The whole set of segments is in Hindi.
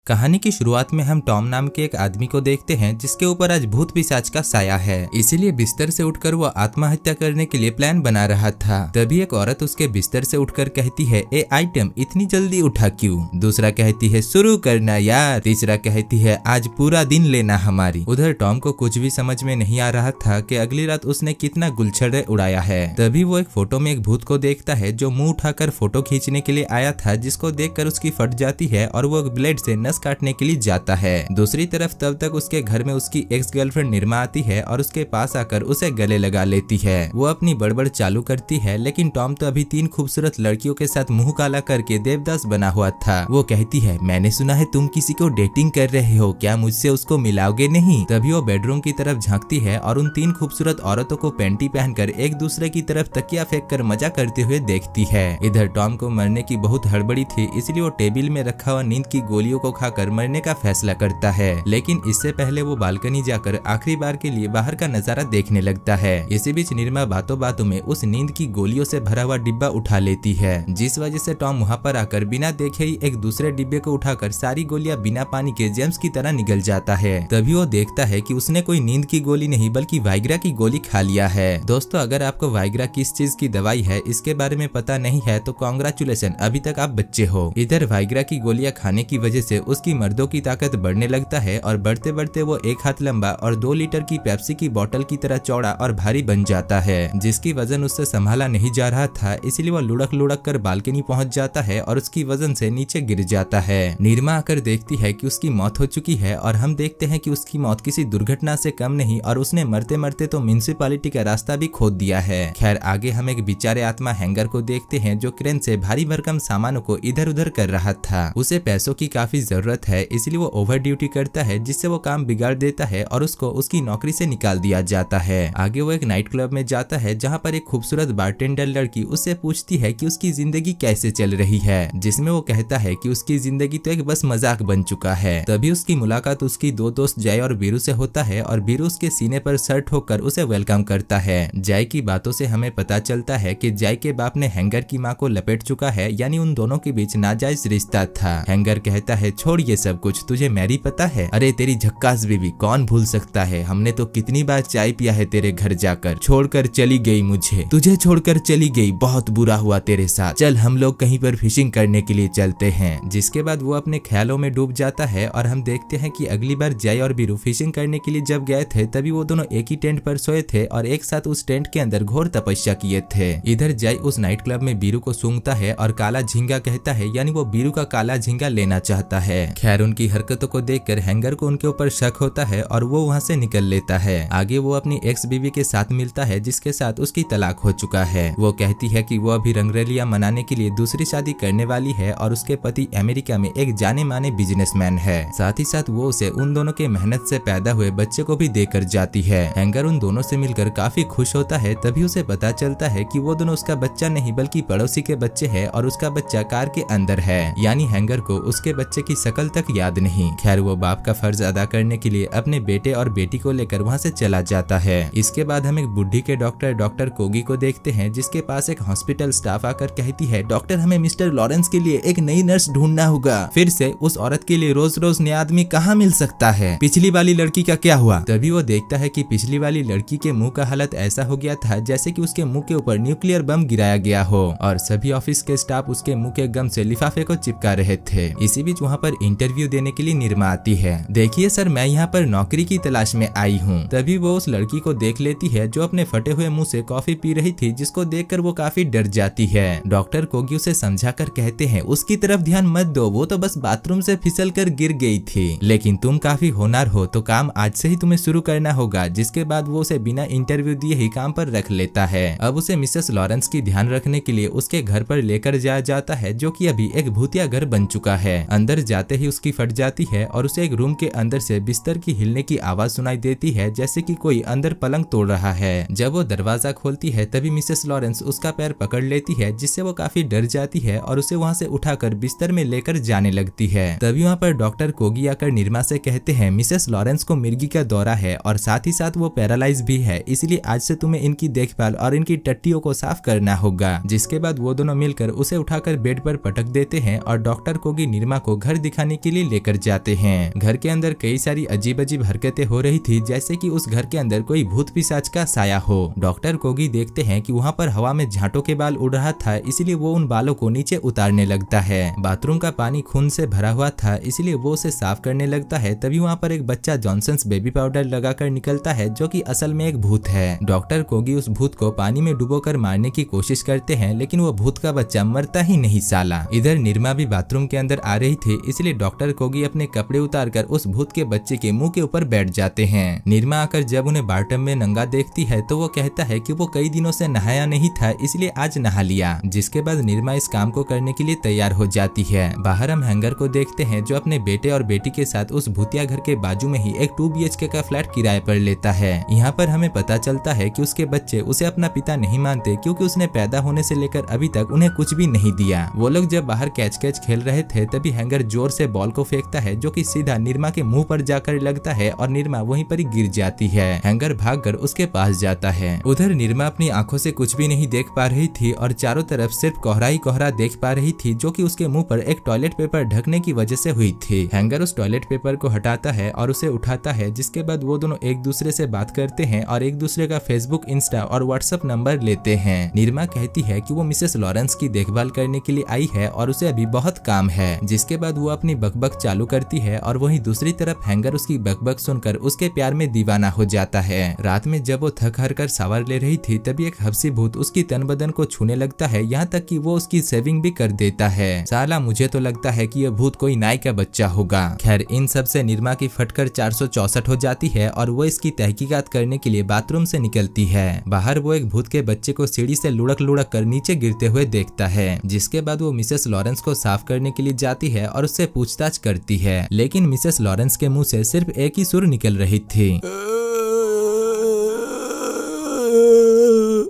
कहानी की शुरुआत में हम टॉम नाम के एक आदमी को देखते हैं जिसके ऊपर आज भूत पिशाच का साया है, इसीलिए बिस्तर से उठकर वो आत्महत्या करने के लिए प्लान बना रहा था। तभी एक औरत उसके बिस्तर से उठकर कहती है, ए आइटम इतनी जल्दी उठा क्यों? दूसरा कहती है, शुरू करना यार। तीसरा कहती है, आज पूरा दिन लेना हमारी। उधर टॉम को कुछ भी समझ में नहीं आ रहा था कि अगली रात उसने कितना गुलछड़े उड़ाया है। तभी वो एक फोटो में एक भूत को देखता है जो मुंह उठाकर फोटो खींचने के लिए आया था, जिसको देखकर उसकी फट जाती है और वो ब्लेड से नस काटने के लिए जाता है। दूसरी तरफ तब तक उसके घर में उसकी एक्स गर्लफ्रेंड निर्मा आती है और उसके पास आकर उसे गले लगा लेती है। वो अपनी बड़बड़ चालू करती है, लेकिन टॉम तो अभी 3 खूबसूरत लड़कियों के साथ मुंह काला करके देवदास बना हुआ था। वो कहती है, मैंने सुना है तुम किसी को डेटिंग कर रहे हो, क्या मुझसे उसको मिलाओगे नहीं? तभी वो बेडरूम की तरफ झांकती है और उन 3 खूबसूरत औरतों को पैंटी पहनकर एक दूसरे की तरफ तकिया फेंक कर मजा करते हुए देखती है। इधर टॉम को मरने की बहुत हड़बड़ी थी, इसलिए वो टेबल में रखा हुआ नींद की गोलियों को खाकर मरने का फैसला करता है। लेकिन इससे पहले वो बालकनी जाकर आखिरी बार के लिए बाहर का नजारा देखने लगता है। इसी बीच निर्मा बातों बातों में उस नींद की गोलियों से भरा हुआ डिब्बा उठा लेती है, जिस वजह से टॉम वहाँ पर आकर बिना देखे ही एक दूसरे डिब्बे को उठाकर सारी गोलियां बिना पानी के जेम्स की तरह निगल जाता है। तभी वो देखता है कि उसने कोई नींद की गोली नहीं बल्कि वाइग्रा की गोली खा लिया है। दोस्तों, अगर आपको वाइग्रा किस चीज की दवाई है इसके बारे में पता नहीं है तो कांग्रेचुलेशन, अभी तक आप बच्चे हो। इधर वाइग्रा की गोलियां खाने की वजह से उसकी मर्दों की ताकत बढ़ने लगता है और बढ़ते बढ़ते वो 1 हाथ लंबा और 2 लीटर की पेप्सी की बोतल की तरह चौड़ा और भारी बन जाता है, जिसकी वजन उससे संभाला नहीं जा रहा था। इसलिए वो लुढ़क लुढ़क कर बालकनी पहुंच जाता है और उसकी वजन से नीचे गिर जाता है। निर्मा आकर देखती है कि उसकी मौत हो चुकी है और हम देखते हैं कि उसकी मौत किसी दुर्घटना से कम नहीं और उसने मरते मरते तो म्युनिसिपैलिटी का रास्ता भी खोद दिया है। खैर, आगे हम एक बेचारे आत्मा हैंगर को देखते हैं जो क्रेन से भारी भरकम सामानों को इधर उधर कर रहा था। उसे पैसों की काफी जरूरत है, इसलिए वो ओवर ड्यूटी करता है, जिससे वो काम बिगाड़ देता है और उसको उसकी नौकरी से निकाल दिया जाता है। आगे वो एक नाइट क्लब में जाता है जहाँ पर एक खूबसूरत बारटेंडर लड़की उससे पूछती है कि उसकी जिंदगी कैसे चल रही है, जिसमें वो कहता है कि उसकी जिंदगी तो एक बस मजाक बन चुका है। तभी उसकी मुलाकात उसकी 2 दोस्त जय और बीरू से होता है और बीरू उसके सीने पर सर ठोककर उसे वेलकम करता है। जय की बातों से हमें पता चलता है कि जय के बाप ने हैंगर की माँ को लपेट चुका है, यानी उन दोनों के बीच नाजायज रिश्ता था। हैंगर कहता है, छोड़ ये सब कुछ, तुझे मैरी पता है? अरे तेरी झक्कास बीबी कौन भूल सकता है, हमने तो कितनी बार चाय पिया है तेरे घर जाकर, छोड़कर चली गई मुझे, तुझे छोड़कर चली गई, बहुत बुरा हुआ तेरे साथ, चल हम लोग कहीं पर फिशिंग करने के लिए चलते हैं। जिसके बाद वो अपने ख्यालों में डूब जाता है और हम देखते हैं कि अगली बार जय और बीरू फिशिंग करने के लिए जब गए थे तभी वो दोनों एक ही टेंट पर सोए थे और एक साथ उस टेंट के अंदर घोर तपस्या किए थे। इधर जय उस नाइट क्लब में बीरू को सूंघता है और काला झींगा कहता है, यानी वो बीरू का काला झींगा लेना चाहता है। खैर, उनकी हरकतों को देखकर हैंगर को उनके ऊपर शक होता है और वो वहाँ से निकल लेता है। आगे वो अपनी एक्स बीवी के साथ मिलता है जिसके साथ उसकी तलाक हो चुका है। वो कहती है कि वो अभी रंगरलिया मनाने के लिए दूसरी शादी करने वाली है और उसके पति अमेरिका में एक जाने माने बिजनेसमैन है। साथ ही साथ वो उसे उन दोनों के मेहनत से पैदा हुए बच्चे को भी देकर जाती है। हैंगर उन दोनों से मिलकर काफी खुश होता है। तभी उसे पता चलता है कि वो दोनों उसका बच्चा नहीं बल्कि पड़ोसी के बच्चे है और उसका बच्चा कार के अंदर है, यानी हैंगर को उसके बच्चे की शकल तक याद नहीं। खैर, वो बाप का फर्ज अदा करने के लिए अपने बेटे और बेटी को लेकर वहाँ से चला जाता है। इसके बाद हम एक बुढ़ी के डॉक्टर कोगी को देखते हैं, जिसके पास एक हॉस्पिटल स्टाफ आकर कहती है, डॉक्टर हमें मिस्टर लॉरेंस के लिए एक नई नर्स ढूंढना होगा। फिर से उस औरत के लिए रोज रोज नया आदमी कहाँ मिल सकता है? पिछली वाली लड़की का क्या हुआ? तभी वो देखता है कि पिछली वाली लड़की के मुंह का हालत ऐसा हो गया था जैसे कि उसके मुंह के ऊपर न्यूक्लियर बम गिराया गया हो और सभी ऑफिस के स्टाफ उसके मुंह के गम से लिफाफे को चिपका रहे थे। इसी बीच वहाँ पर इंटरव्यू देने के लिए निर्मा आती है। देखिए सर, मैं यहाँ पर नौकरी की तलाश में आई हूँ। तभी वो उस लड़की को देख लेती है जो अपने फटे हुए मुंह से कॉफी पी रही थी, जिसको देखकर वो काफी डर जाती है। डॉक्टर कोगी उसे समझाकर कहते हैं, उसकी तरफ ध्यान मत दो, वो तो बस बाथरूम से फिसल कर गिर गई थी, लेकिन तुम काफी होनहार हो तो काम आज से ही तुम्हें शुरू करना होगा। जिसके बाद वो उसे बिना इंटरव्यू दिए ही काम पर रख लेता है। अब उसे मिसेस लॉरेंस की ध्यान रखने के लिए उसके घर पर लेकर जाया जाता है, जो कि अभी एक भूतिया घर बन चुका है। अंदर जाते ही उसकी फट जाती है और उसे एक रूम के अंदर से बिस्तर की हिलने की आवाज सुनाई देती है, जैसे कि कोई अंदर पलंग तोड़ रहा है। जब वो दरवाजा खोलती है तभी मिसेस लॉरेंस उसका पैर पकड़ लेती है, जिससे वो काफी डर जाती है और उसे वहाँ से उठाकर बिस्तर में लेकर जाने लगती है। तभी वहाँ पर डॉक्टर कोगी आकर निर्मा से कहते हैं, मिसेस लॉरेंस को मिर्गी का दौरा है और साथ ही साथ वो पैरालाइज भी है, इसलिए आज से तुम्हें इनकी देखभाल और इनकी टट्टियों को साफ करना होगा। जिसके बाद वो दोनों मिलकर उसे उठाकर बेड पर पटक देते हैं और डॉक्टर कोगी निर्मा को घर दिखाने के लिए लेकर जाते हैं। घर के अंदर कई सारी अजीब अजीब हरकतें हो रही थी, जैसे कि उस घर के अंदर कोई भूत पिशाच का साया हो। डॉक्टर कोगी देखते हैं कि वहाँ पर हवा में झांटों के बाल उड़ रहा था, इसलिए वो उन बालों को नीचे उतारने लगता है। बाथरूम का पानी खून से भरा हुआ था, इसलिए वो उसे साफ करने लगता है। तभी वहाँ पर एक बच्चा जॉनसन्स बेबी पाउडर लगाकर निकलता है, जो कि असल में एक भूत है। डॉक्टर कोगी उस भूत को पानी में डुबोकर मारने की कोशिश करते हैं, लेकिन वो भूत का बच्चा मरता ही नहीं साला। इधर निरमा भी बाथरूम के अंदर आ रही थी, इसलिए डॉक्टर कोगी अपने कपड़े उतारकर उस भूत के बच्चे के मुंह के ऊपर बैठ जाते हैं। निरमा आकर जब उन्हें बाथटब में नंगा देखती है तो वो कहता है कि वो कई दिनों से नहाया नहीं था, इसलिए आज नहा लिया। जिसके बाद निरमा इस काम को करने के लिए तैयार हो जाती है। बाहर हम हैंगर को देखते हैं, जो अपने बेटे और बेटी के साथ उस भूतिया घर के बाजू में ही एक 2 BHK का फ्लैट किराए पर लेता है। यहाँ पर हमें पता चलता है कि उसके बच्चे उसे अपना पिता नहीं मानते, क्योंकि उसने पैदा होने से लेकर अभी तक उन्हें कुछ भी नहीं दिया। वो लोग जब बाहर कैच कैच खेल रहे थे, तभी हैंगर जोर से बॉल को फेंकता है, जो कि सीधा निरमा के मुंह पर जाकर लगता है और निरमा वहीं पर ही गिर जाती है। हैंगर भागकर उसके पास जाता है। उधर निरमा अपनी आंखों से कुछ भी नहीं देख पा रही थी और चारों तरफ सिर्फ कोहरा ही कोहरा देख पा रही थी, जो कि उसके मुंह पर एक टॉयलेट पेपर ढकने की वजह से हुई थी। हैंगर उस टॉयलेट पेपर को हटाता है और उसे उठाता है, जिसके बाद वो दोनों एक दूसरे से बात करते हैं और एक दूसरे का फेसबुक, इंस्टा और व्हाट्सएप नंबर लेते हैं। निरमा कहती है कि वो मिसेस लॉरेंस की देखभाल करने के लिए आई है और उसे अभी बहुत काम है। जिसके बाद वो अपनी बकबक चालू करती है और वहीं दूसरी तरफ हैंगर उसकी बकबक सुनकर उसके प्यार में दीवाना हो जाता है। रात में जब वो थक हार कर शावर ले रही थी, तभी एक हफ्सी भूत उसकी तन बदन को छूने लगता है, यहाँ तक कि वो उसकी सेविंग भी कर देता है। साला मुझे तो लगता है कि यह भूत कोई नाई का बच्चा होगा। खैर, इन सब से निरमा की फटकर 464 हो जाती है और वो इसकी तहकीकात करने के लिए बाथरूम से निकलती है। बाहर वो एक भूत के बच्चे को सीढ़ी से लुढ़क लुढ़क कर नीचे गिरते हुए देखता है। जिसके बाद वो मिसेस लॉरेंस को साफ करने के लिए जाती है और उससे पूछताछ करती है, लेकिन मिसेस लॉरेंस के मुंह से सिर्फ एक ही सुर निकल रही थी।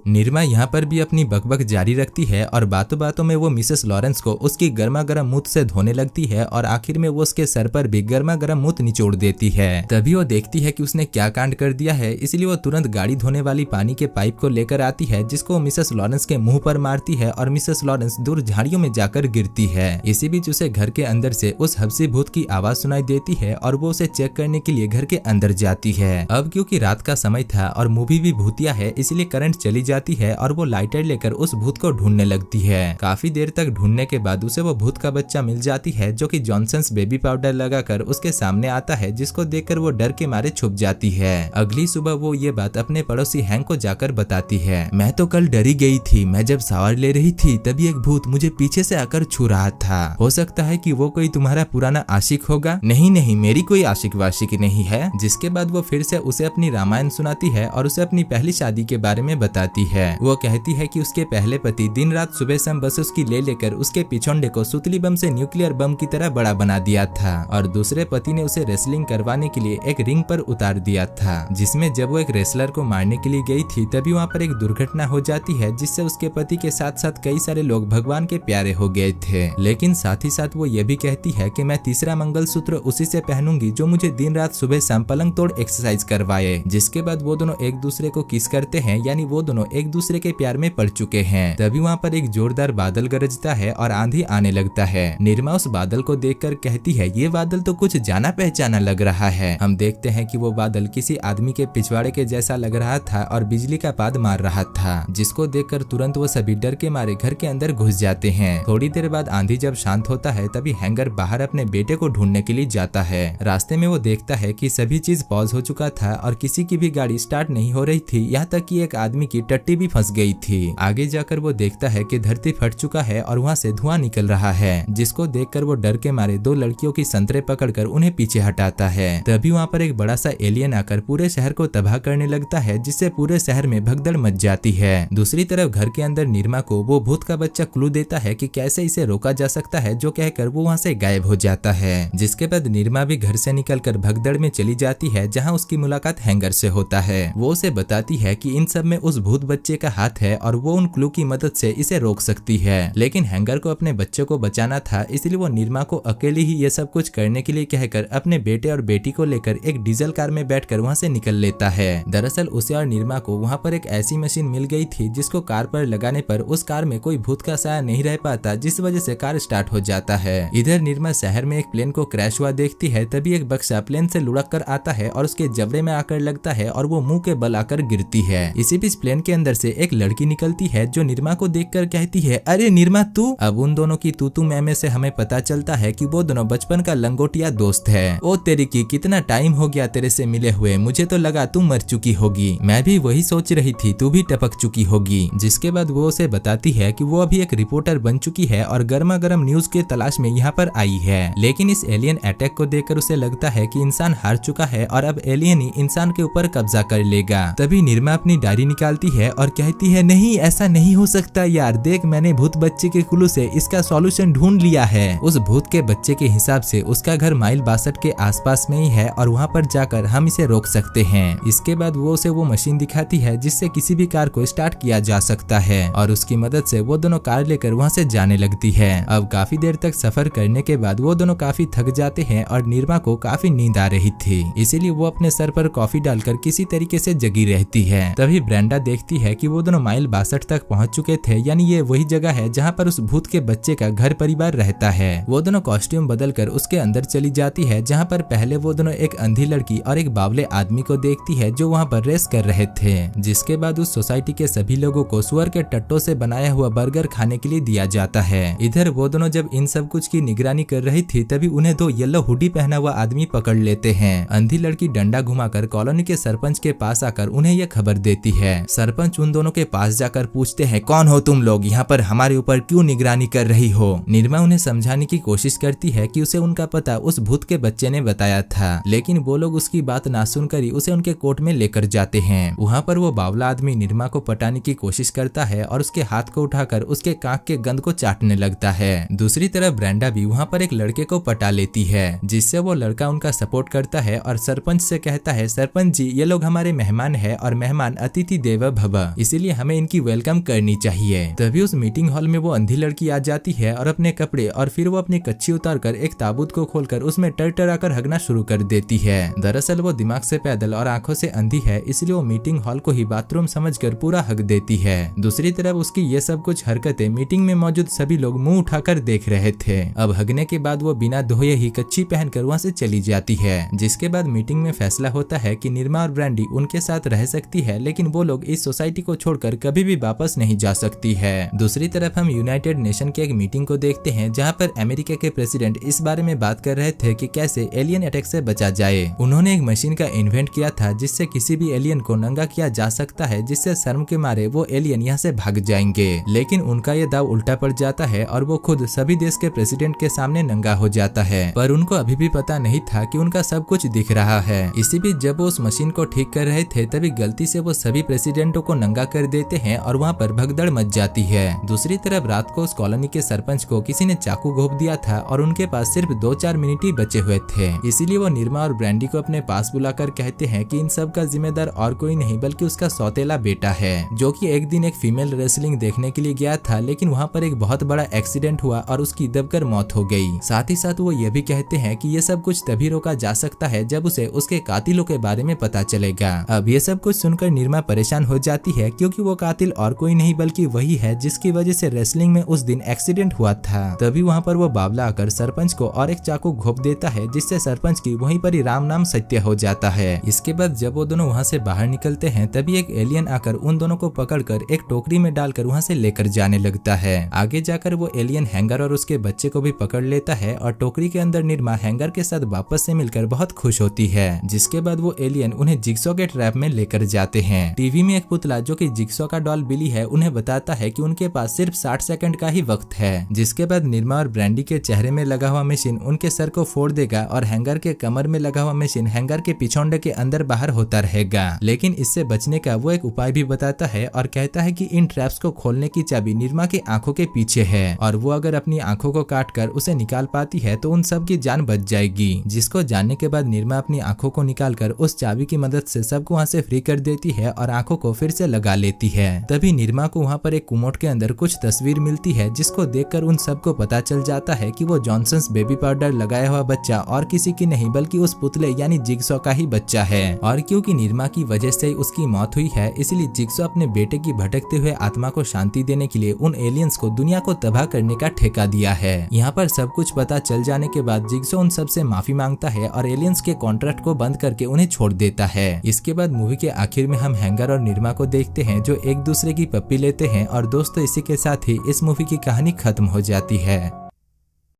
निरमा यहाँ पर भी अपनी बकबक जारी रखती है और बातों बातों में वो मिसेस लॉरेंस को उसकी गर्मा गर्म मूत से धोने लगती है और आखिर में वो उसके सर पर भी गर्मा गर्म मूत निचोड़ देती है। तभी वो देखती है कि उसने क्या कांड कर दिया है, इसलिए वो तुरंत गाड़ी धोने वाली पानी के पाइप को लेकर आती है, जिसको मिसेस लॉरेंस के मुंह पर मारती है और मिसेस लॉरेंस दूर झाड़ियों में जाकर गिरती है। इसी बीच उसे घर के अंदर से उस हब्सी भूत की आवाज सुनाई देती है और वो उसे चेक करने के लिए घर के अंदर जाती है। अब क्योंकि रात का समय था और मूवी भी भूतिया है, इसलिए करंट चली जाती है और वो लाइटर लेकर उस भूत को ढूंढने लगती है। काफी देर तक ढूंढने के बाद उसे वो भूत का बच्चा मिल जाती है, जो कि जॉनसन्स बेबी पाउडर लगाकर उसके सामने आता है, जिसको देखकर वो डर के मारे छुप जाती है। अगली सुबह वो ये बात अपने पड़ोसी हैंक को जाकर बताती है। मैं तो कल डरी गई थी, मैं जब शावर ले रही थी तभी एक भूत मुझे पीछे से आकर छू रहा था। हो सकता है कि वो कोई तुम्हारा पुराना आशिक होगा। नहीं नहीं, मेरी कोई आशिक वाशिक नहीं है। जिसके बाद वो फिर से उसे अपनी रामायण सुनाती है और उसे अपनी पहली शादी के बारे में बताती है। वो कहती है कि उसके पहले पति दिन रात सुबह शाम बस उसकी ले लेकर उसके पिछोंडे को सुतली बम से न्यूक्लियर बम की तरह बड़ा बना दिया था और दूसरे पति ने उसे रेसलिंग करवाने के लिए एक रिंग पर उतार दिया था, जिसमें जब वो एक रेसलर को मारने के लिए गई थी तभी वहाँ पर एक दुर्घटना हो जाती है, जिससे उसके पति के साथ साथ कई सारे लोग भगवान के प्यारे हो गए थे। लेकिन साथ ही साथ वो ये भी कहती है कि मैं तीसरा मंगलसूत्र उसी से पहनूंगी जो मुझे दिन रात सुबह शाम पलंग तोड़ एक्सरसाइज करवाए। जिसके बाद वो दोनों एक दूसरे को किस करते हैं, यानी वो दोनों एक दूसरे के प्यार में पड़ चुके हैं। तभी वहाँ पर एक जोरदार बादल गरजता है और आंधी आने लगता है। निरमा उस बादल को देखकर कहती है, ये बादल तो कुछ जाना पहचाना लग रहा है। हम देखते हैं कि वो बादल किसी आदमी के पिछवाड़े के जैसा लग रहा था और बिजली का पाद मार रहा था, जिसको देखकर तुरंत वो सभी डर के मारे घर के अंदर घुस जाते हैं। थोड़ी देर बाद आंधी जब शांत होता है तभी हैंगर बाहर अपने बेटे को ढूंढने के लिए जाता है। रास्ते में वो देखता है कि सभी चीज पॉज हो चुका था और किसी की भी गाड़ी स्टार्ट नहीं हो रही थी, यहाँ तक कि एक आदमी की टट्टी भी फंस गई थी। आगे जाकर वो देखता है कि धरती फट चुका है और वहाँ से धुआं निकल रहा है, जिसको देखकर वो डर के मारे दो लड़कियों की संतरे पकड़कर उन्हें पीछे हटाता है। तभी वहाँ पर एक बड़ा सा एलियन आकर पूरे शहर को तबाह करने लगता है, जिससे पूरे शहर में भगदड़ मच जाती है। दूसरी तरफ घर के अंदर निरमा को वो भूत का बच्चा क्लू देता है कि कैसे इसे रोका जा सकता है, जो कहकर वो वहाँ से गायब हो जाता है। जिसके बाद निरमा भी घर से निकलकर भगदड़ में चली जाती है, जहाँ उसकी मुलाकात हैंगर से होता है। वो उसे बताती है कि इन सब में उस भूत बच्चे का हाथ है और वो उन क्लू की मदद से इसे रोक सकती है। लेकिन हैंगर को अपने बच्चे को बचाना था, इसलिए वो निर्मा को अकेली ही ये सब कुछ करने के लिए कहकर अपने बेटे और बेटी को लेकर एक डीजल कार में बैठकर वहाँ से निकल लेता है। दरअसल उसे और निर्मा को वहाँ पर एक ऐसी मशीन मिल गई थी जिसको कार पर लगाने पर उस कार में कोई भूत का साया नहीं रह पाता, जिस वजह से कार स्टार्ट हो जाता है। इधर निर्मा शहर में एक प्लेन को क्रैश हुआ देखती है, तभी एक बक्सा प्लेन से लुढ़क कर आता है और उसके जबड़े में आकर लगता है और वो मुंह के बल आकर गिरती है। इसी बीच प्लेन के अंदर से एक लड़की निकलती है जो निर्मा को देखकर कहती है, अरे निर्मा तू। अब उन दोनों की तू मैं से हमें पता चलता है कि वो दोनों बचपन का लंगोटिया दोस्त है। ओ तेरी की, कितना टाइम हो गया तेरे से मिले हुए, मुझे तो लगा तू मर चुकी होगी। मैं भी वही सोच रही थी, तू भी टपक चुकी होगी। जिसके बाद वो उसे बताती है कि वो अभी एक रिपोर्टर बन चुकी है और गर्मा गर्म न्यूज के तलाश में यहाँ पर आई है। लेकिन इस एलियन अटैक को देखकर उसे लगता है कि इंसान हार चुका है और अब एलियन ही इंसान के ऊपर कब्जा कर लेगा। तभी निर्मा अपनी डायरी निकालती है और कहती है, नहीं ऐसा नहीं हो सकता यार, देख मैंने भूत बच्चे के क्लू से इसका सॉल्यूशन ढूंढ लिया है। उस भूत के बच्चे के हिसाब से उसका घर माइल 62 के आसपास में ही है और वहाँ पर जाकर हम इसे रोक सकते हैं। इसके बाद वो उसे वो मशीन दिखाती है जिससे किसी भी कार को स्टार्ट किया जा सकता है और उसकी मदद से वो दोनों कार लेकर वहाँ से जाने लगती है। अब काफी देर तक सफर करने के बाद वो दोनों काफी थक जाते हैं और निर्मा को काफी नींद आ रही थी, इसीलिए वो अपने सर पर कॉफी डालकर किसी तरीके से जगी रहती है। तभी ब्रेंडा देखती है कि वो दोनों माइल 62 तक पहुँच चुके थे, यानी ये वही जगह है जहाँ पर उस भूत के बच्चे का घर परिवार रहता है। वो दोनों कॉस्ट्यूम बदलकर उसके अंदर चली जाती है, जहाँ पर पहले वो दोनों एक अंधी लड़की और एक बावले आदमी को देखती है जो वहाँ पर रेस कर रहे थे। जिसके बाद उस सोसाइटी के सभी लोगों को सुअर के टट्टों से बनाया हुआ बर्गर खाने के लिए दिया जाता है। इधर वो दोनों जब इन सब कुछ की निगरानी कर रही थी, तभी उन्हें दो येलो हुडी पहना हुआ आदमी पकड़ लेते हैं। अंधी लड़की डंडा घुमाकर कॉलोनी के सरपंच के पास आकर उन्हें यह खबर देती है। सरपंच उन दोनों के पास जाकर पूछते हैं, कौन हो तुम लोग, यहाँ पर हमारे ऊपर क्यों निगरानी कर रही हो। निर्मा उन्हें समझाने की कोशिश करती है कि उसे उनका पता उस भूत के बच्चे ने बताया था, लेकिन वो लोग उसकी बात ना सुनकर ही उसे उनके कोर्ट में लेकर जाते हैं। वहाँ पर वो बावला आदमी निर्मा को पटाने की कोशिश करता है और उसके हाथ को उठाकर उसके कांख के गंद को चाटने लगता है। दूसरी तरफ ब्रेंडा भी वहाँ पर एक लड़के को पटा लेती है, जिससे वो लड़का उनका सपोर्ट करता है और सरपंच से कहता है, सरपंच जी ये लोग हमारे मेहमान है और मेहमान अतिथि देवो भव, इसीलिए हमें इनकी वेलकम करनी चाहिए। तभी उस मीटिंग हॉल में वो अंधी लड़की आ जाती है और अपने कपड़े और फिर वो अपनी कच्ची उतारकर एक ताबूत को खोलकर उसमें टरटराकर हगना शुरू कर देती है। दरअसल वो दिमाग से पैदल और आंखों से अंधी है, इसलिए वो मीटिंग हॉल को ही बाथरूम समझकर पूरा हग देती है। दूसरी तरफ उसकी ये सब कुछ हरकतें मीटिंग में मौजूद सभी लोग मुंह उठाकर देख रहे थे। अब हगने के बाद वो बिना धोए ही कच्ची पहनकर वहाँ से चली जाती है। जिसके बाद मीटिंग में फैसला होता है कि निर्मा और ब्रांडी उनके साथ रह सकती है, लेकिन वो लोग इस सोसाइटी को छोड़कर कभी भी वापस नहीं जा सकती है। दूसरी तरफ हम यूनाइटेड नेशन की एक मीटिंग को देखते हैं, जहाँ पर अमेरिका के प्रेसिडेंट इस बारे में बात कर रहे थे कि कैसे एलियन अटैक से बचा जाए। उन्होंने एक मशीन का इन्वेंट किया था जिससे किसी भी एलियन को नंगा किया जा सकता है, जिससे शर्म के मारे वो एलियन यहाँ से भाग जाएंगे। लेकिन उनका ये दाव उल्टा पड़ जाता है और वो खुद सभी देश के प्रेसिडेंट के सामने नंगा हो जाता है, पर उनको अभी भी पता नहीं था कि उनका सब कुछ दिख रहा है। इसी बीच जब वो उस मशीन को ठीक कर रहे थे, तभी गलती से वो सभी प्रेसिडेंटों को नंगा कर देते हैं और वहाँ पर भगदड़ मच जाती है। दूसरी तरफ रात को उस कॉलोनी के सरपंच को किसी ने चाकू घोंप दिया था और उनके पास सिर्फ 2-4 मिनट ही बचे हुए थे, इसीलिए वो निर्मा और ब्रांडी को अपने पास बुलाकर कहते हैं कि इन सब का जिम्मेदार और कोई नहीं बल्कि उसका सौतेला बेटा है, जो कि एक दिन एक फीमेल रेसलिंग देखने के लिए गया था, लेकिन वहाँ पर एक बहुत बड़ा एक्सीडेंट हुआ और उसकी दबकर मौत हो गई। साथ ही साथ वो ये भी कहते हैं कि ये सब कुछ तभी रोका जा सकता है जब उसे उसके कातिलों के बारे में पता चलेगा। अब ये सब कुछ सुनकर निर्मा परेशान हो जाती है, क्योंकि वो कातिल और कोई नहीं बल्कि वही है जिसकी वजह से रेसलिंग में उस दिन एक्सीडेंट हुआ था। तभी वहाँ पर वो बावला आकर सरपंच को और एक चाकू घोंप देता है, जिससे सरपंच की वहीं पर ही राम नाम सत्य हो जाता है। इसके बाद जब वो दोनों वहाँ से बाहर निकलते हैं, तभी एक एलियन आकर उन दोनों को पकड़कर एक टोकरी में डालकर वहाँ से लेकर जाने लगता है। आगे जाकर वो एलियन हैंगर और उसके बच्चे को भी पकड़ लेता है और टोकरी के अंदर निर्मा हैंगर के साथ वापस से मिलकर बहुत खुश होती है। जिसके बाद वो एलियन उन्हें जिग्सॉ के ट्रैप में लेकर जाते हैं। टीवी में एक पुतला जो कि जिग्सॉ का डॉल बिली है उन्हें बताता है कि उनके पास सिर्फ 60 सेकंड का ही वक्त है। जिसके बाद निर्मा और ब्रांडी के चेहरे में लगा हुआ मशीन उनके सर को फोड़ देगा और हैंगर के कमर में लगा हुआ मशीन हैंगर के पिछौंडे के अंदर बाहर होता रहेगा। लेकिन इससे बचने का वो एक उपाय भी बताता है और कहता है कि इन ट्रैप्स को खोलने की चाबी निर्मा की आंखों के पीछे है और वो अगर अपनी आंखों को काट कर उसे निकाल पाती है तो उन सब की जान बच जाएगी। जिसको जानने के बाद निर्मा अपनी आंखों को निकालकर उस चाबी की मदद से सबको वहाँ से फ्री कर देती है और आंखों को फिर से लगा लेती है। तभी निर्मा को वहाँ पर एक कुमोट के अंदर कुछ तस्वीर मिलती है, जिसको देखकर उन सबको पता चल जाता है कि वो जॉनसन्स बेबी पाउडर लगाया हुआ बच्चा और किसी की नहीं बल्कि उस पुतले यानी जिगसॉ का ही बच्चा है। और क्योंकि निर्मा की वजह से उसकी मौत हुई है, इसलिए जिगसॉ अपने बेटे की भटकते हुए आत्मा को शांति देने के लिए उन एलियंस को दुनिया को तबाह करने का ठेका दिया है। यहाँ पर सब कुछ पता चल जाने के बाद जिगसॉ उन सबसे माफी मांगता है और एलियंस के कॉन्ट्रैक्ट को बंद करके उन्हें छोड़ देता है। इसके बाद मूवी के आखिर में हम हैंगर और निर्मा को देखते हैं जो एक दूसरे की पप्पी लेते हैं और दोस्तों इसी के साथ ही इस मूवी की कहानी खत्म हो जाती है।